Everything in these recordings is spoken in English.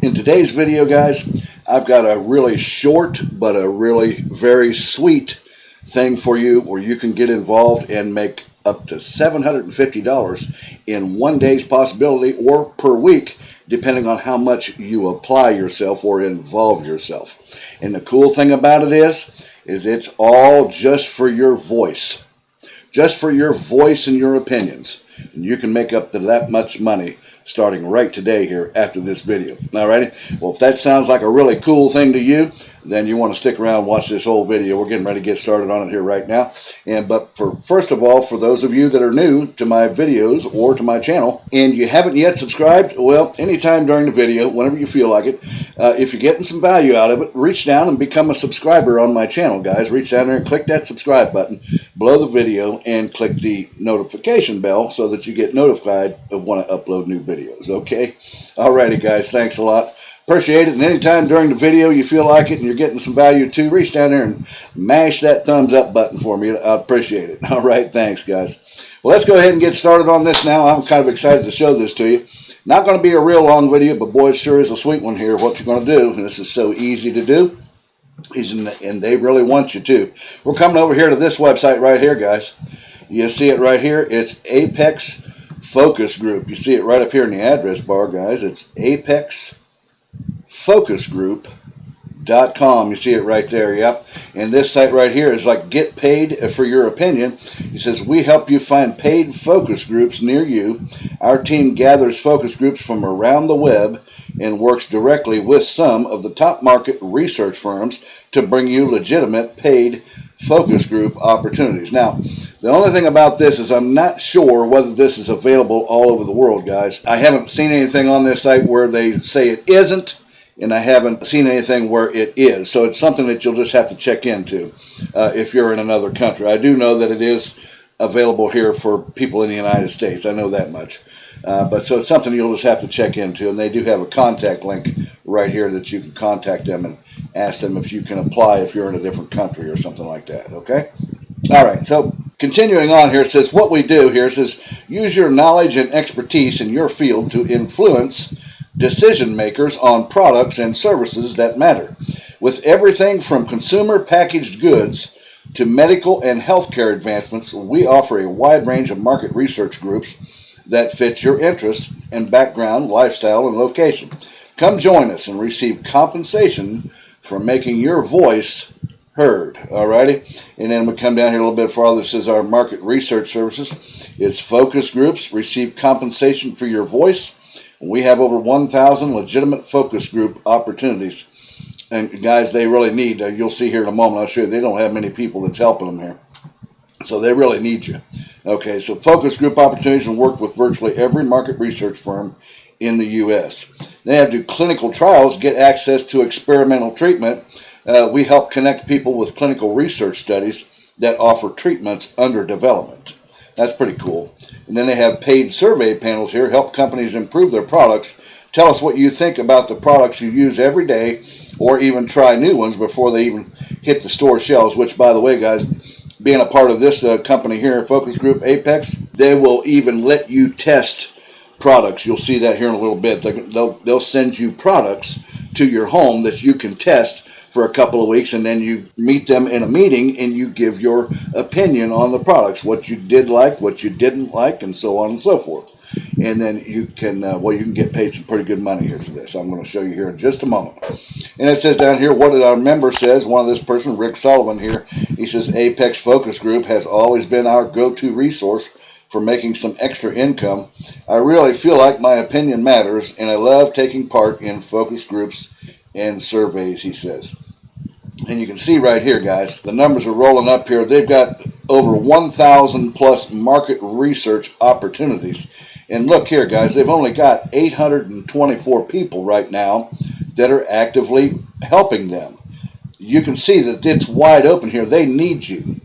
In today's video, guys, I've got a really short but a really very sweet thing for you where you can get involved and make up to $750 in one day's possibility or per week, depending on how much you apply yourself or involve yourself. And the cool thing about it is it's all just for your voice. Just for your voice and your opinions. And you can make up to that much money starting right today here after this video. Alrighty? Well, if that sounds like a really cool thing to you, then you want to stick around and watch this whole video. We're getting ready to get started on it here right now. But first of all, for those of you that are new to my videos or to my channel and you haven't yet subscribed, well, anytime during the video, whenever you feel like it, if you're getting some value out of it, reach down and become a subscriber on my channel, guys. Reach down there and click that subscribe button below the video and click the notification bell so that you get notified of when I upload new videos, okay? Alrighty, guys, thanks a lot. Appreciate it. And anytime during the video you feel like it and you're getting some value too, reach down there and mash that thumbs up button for me. I appreciate it. All right, thanks, guys. Well, let's go ahead and get started on this now. I'm kind of excited to show this to you. Not going to be a real long video, but boy, it sure is a sweet one here. What you're going to do, and this is so easy to do, and they really want you to. We're coming over here to this website right here, guys. You see it right here. It's Apex Focus Group. You see it right up here in the address bar, guys. It's ApexFocusGroup.com. You see it right there, yep. And this site right here is like get paid for your opinion. He says, we help you find paid focus groups near you. Our team gathers focus groups from around the web and works directly with some of the top market research firms to bring you legitimate paid focus group opportunities. Now, the only thing about this is I'm not sure whether this is available all over the world, guys. I haven't seen anything on this site where they say it isn't, and I haven't seen anything where it is. So it's something that you'll just have to check into if you're in another country. I do know that it is available here for people in the United States. I know that much. But so it's something you'll just have to check into, and they do have a contact link right here that you can contact them and ask them if you can apply if you're in a different country or something like that, okay? All right, so continuing on here, it says what we do here says use your knowledge and expertise in your field to influence decision makers on products and services that matter. With everything from consumer packaged goods to medical and healthcare advancements, we offer a wide range of market research groups that fit your interest and background, lifestyle, and location. Come join us and receive compensation for making your voice heard. Alrighty, and then we come down here a little bit farther. It says our market research services is focus groups. Receive compensation for your voice. We have over 1,000 legitimate focus group opportunities. And guys, they really need, you'll see here in a moment, I'll show you, they don't have many people that's helping them here. So they really need you. Okay, so focus group opportunities and work with virtually every market research firm in the U.S. They have to do clinical trials, get access to experimental treatment. We help connect people with clinical research studies that offer treatments under development. That's pretty cool. And then they have paid survey panels here, help companies improve their products. Tell us what you think about the products you use every day, or even try new ones before they even hit the store shelves, which, by the way, guys, being a part of this company here, Focus Group Apex, they will even let you test products. You'll see that here in a little bit. They'll send you products to your home that you can test for a couple of weeks, and then you meet them in a meeting and you give your opinion on the products, what you did like, what you didn't like, and so on and so forth. And then you can, well, you can get paid some pretty good money here for this. I'm going to show you here in just a moment. And it says down here, what our member says, one of this person, Rick Sullivan here, he says, Apex Focus Group has always been our go-to resource for making some extra income. I really feel like my opinion matters, and I love taking part in focus groups and surveys, he says. And you can see right here, guys, the numbers are rolling up here. They've got over 1,000 plus market research opportunities. And look here, guys, they've only got 824 people right now that are actively helping them. You can see that it's wide open here. They need you.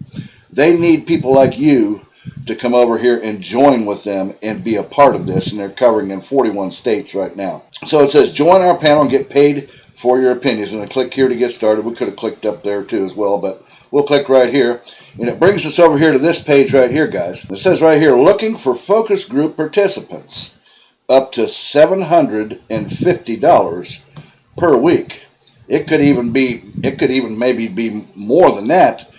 They need people like you to come over here and join with them and be a part of this. And they're covering in 41 states right now. So it says, join our panel and get paid for your opinions. And I click here to get started. We could have clicked up there too as well, but we'll click right here. And it brings us over here to this page right here, guys. It says right here, looking for focus group participants. Up to $750 per week. It could even maybe be more than that.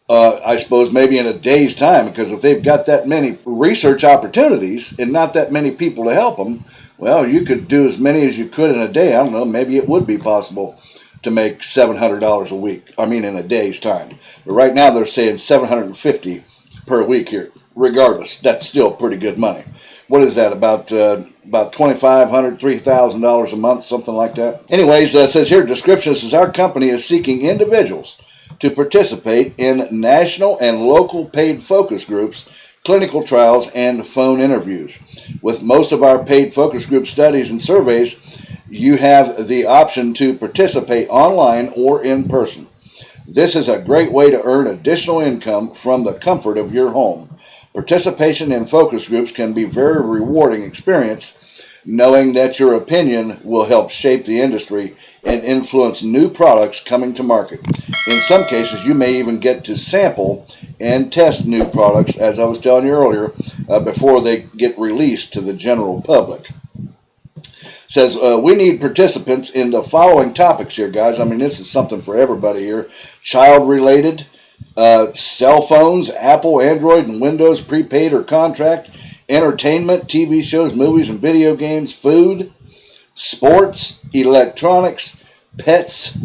I suppose maybe in a day's time, because if they've got that many research opportunities and not that many people to help them, well, you could do as many as you could in a day. I don't know, maybe it would be possible to make $700 a week. I mean, in a day's time. But right now they're saying $750 per week here. Regardless, that's still pretty good money. What is that, about $2,500, $3,000 a month, something like that? Anyways, it says here, description says our company is seeking individuals to participate in national and local paid focus groups, clinical trials, and phone interviews. With most of our paid focus group studies and surveys, you have the option to participate online or in person. This is a great way to earn additional income from the comfort of your home. Participation in focus groups can be a very rewarding experience, knowing that your opinion will help shape the industry and influence new products coming to market. In some cases, you may even get to sample and test new products, as I was telling you earlier, before they get released to the general public. Says, we need participants in the following topics here, guys. I mean, this is something for everybody here. Child-related, cell phones, Apple, Android, and Windows, prepaid or contract, entertainment, TV shows, movies, and video games, food, sports, electronics, pets,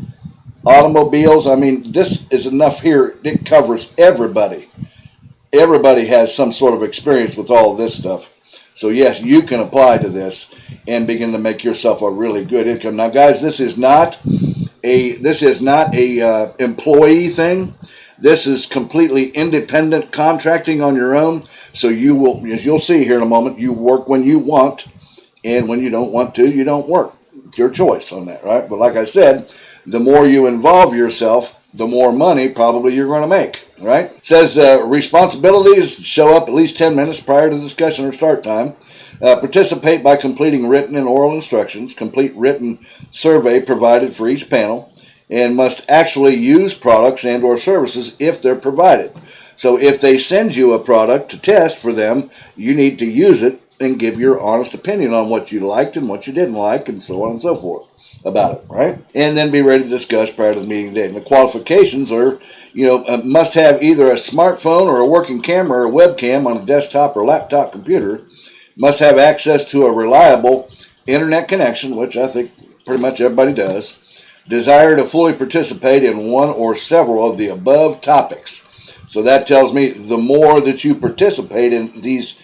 automobiles. I mean, this is enough here. It covers everybody. Everybody has some sort of experience with all of this stuff. So yes, you can apply to this and begin to make yourself a really good income. Now, guys, this is not a employee thing. This is completely independent contracting on your own. So you will, as you'll see here in a moment, you work when you want, and when you don't want to, you don't work. It's your choice on that, right? But like I said, the more you involve yourself, the more money probably you're going to make, right? It says responsibilities: show up at least 10 minutes prior to discussion or start time. Participate by completing written and oral instructions. Complete written survey provided for each panel, and must actually use products and or services if they're provided. So if they send you a product to test for them, you need to use it and give your honest opinion on what you liked and what you didn't like, and so on and so forth about it, right? And then be ready to discuss prior to the meeting day. And the qualifications are, must have either a smartphone or a working camera or webcam on a desktop or laptop computer. Must have access to a reliable internet connection, which I think pretty much everybody does. Desire to fully participate in one or several of the above topics. So that tells me the more that you participate in these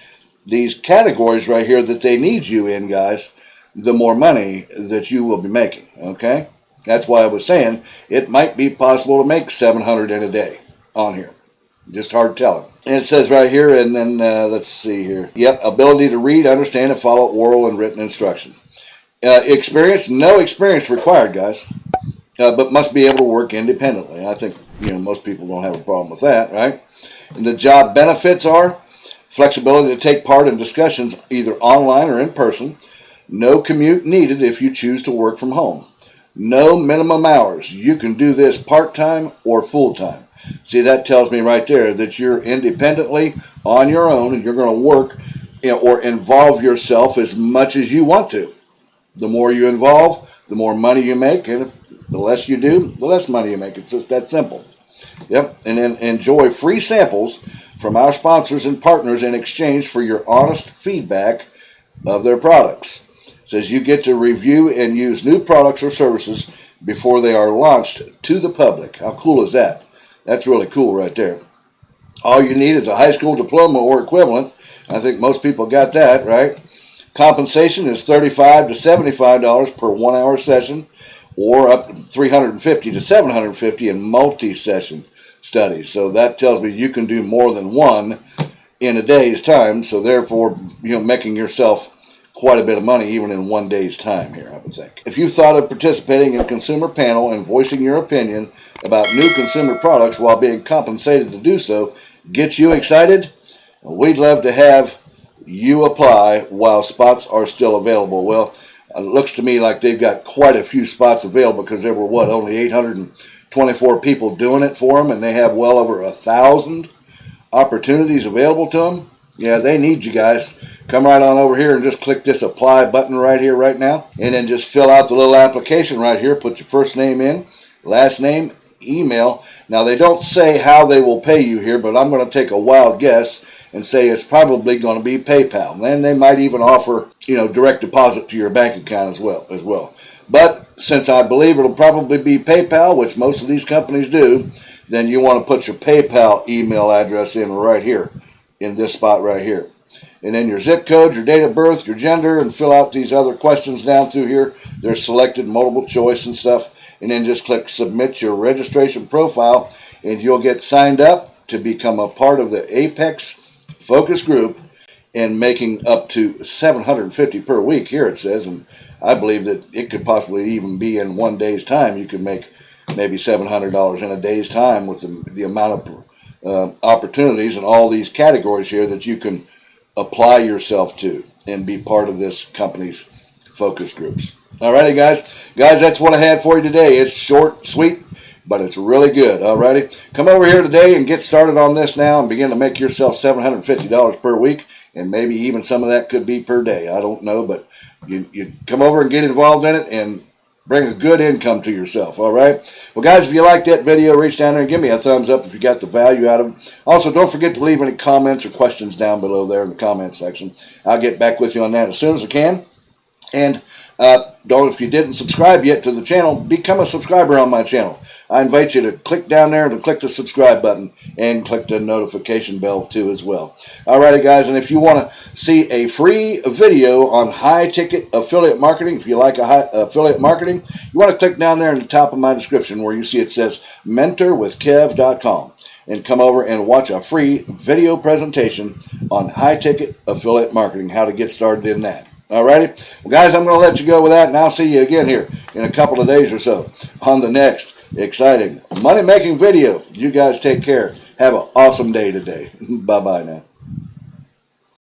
categories right here that they need you in, guys, the more money that you will be making, okay? That's why I was saying it might be possible to make $700 in a day on here. Just hard telling. And it says right here, and then let's see here. Yep, ability to read, understand, and follow oral and written instruction. Experience, no experience required, guys, but must be able to work independently. I think, most people don't have a problem with that, right? And the job benefits are flexibility to take part in discussions either online or in person. No commute needed if you choose to work from home. No minimum hours. You can do this part-time or full-time. See, that tells me right there that you're independently on your own and you're going to work or involve yourself as much as you want to. The more you involve, the more money you make, and the less you do, the less money you make. It's just that simple. Yep, and then enjoy free samples from our sponsors and partners in exchange for your honest feedback of their products. It says you get to review and use new products or services before they are launched to the public. How cool is that? That's really cool right there. All you need is a high school diploma or equivalent. I think most people got that, right? Compensation is $35 to $75 per 1 hour session, or up to $350 to $750 in multi-session studies. So that tells me you can do more than one in a day's time. So therefore, making yourself quite a bit of money even in 1 day's time here, I would think. If you thought of participating in a consumer panel and voicing your opinion about new consumer products while being compensated to do so gets you excited, we'd love to have you apply while spots are still available. Well, it looks to me like they've got quite a few spots available because there were, only 824 people doing it for them, and they have well over 1,000 opportunities available to them. Yeah, they need you guys. Come right on over here and just click this apply button right here, right now. And then just fill out the little application right here. Put your first name in, last name, email. Now, they don't say how they will pay you here, but I'm going to take a wild guess and say it's probably going to be PayPal. And then they might even offer, direct deposit to your bank account as well. But since I believe it'll probably be PayPal, which most of these companies do, then you want to put your PayPal email address in right here, in this spot right here. And then your zip code, your date of birth, your gender, and fill out these other questions down through here. They're selected multiple choice and stuff. And then just click submit your registration profile, and you'll get signed up to become a part of the Apex Focus Group, and making up to $750 per week here, it says. And I believe that it could possibly even be in one day's time. You could make maybe $700 in a day's time with the amount of opportunities and all these categories here that you can apply yourself to and be part of this company's focus groups. Alrighty, guys, that's what I had for you today. It's short, sweet, but it's really good. Alrighty, come over here today and get started on this now and begin to make yourself $750 per week, and maybe even some of that could be per day. I don't know, but you come over and get involved in it and bring a good income to yourself. All right. Well, guys, if you liked that video, reach down there and give me a thumbs up if you got the value out of it. Also, don't forget to leave any comments or questions down below there in the comment section. I'll get back with you on that as soon as I can. And if you didn't subscribe yet to the channel, become a subscriber on my channel. I invite you to click down there and click the subscribe button and click the notification bell too as well. Alrighty, guys, and if you want to see a free video on high-ticket affiliate marketing, if you like affiliate marketing, you want to click down there in the top of my description where you see it says mentorwithkev.com, and come over and watch a free video presentation on high-ticket affiliate marketing, how to get started in that. Alrighty, well, guys, I'm going to let you go with that, and I'll see you again here in a couple of days or so on the next exciting money-making video. You guys take care. Have an awesome day today. Bye-bye now.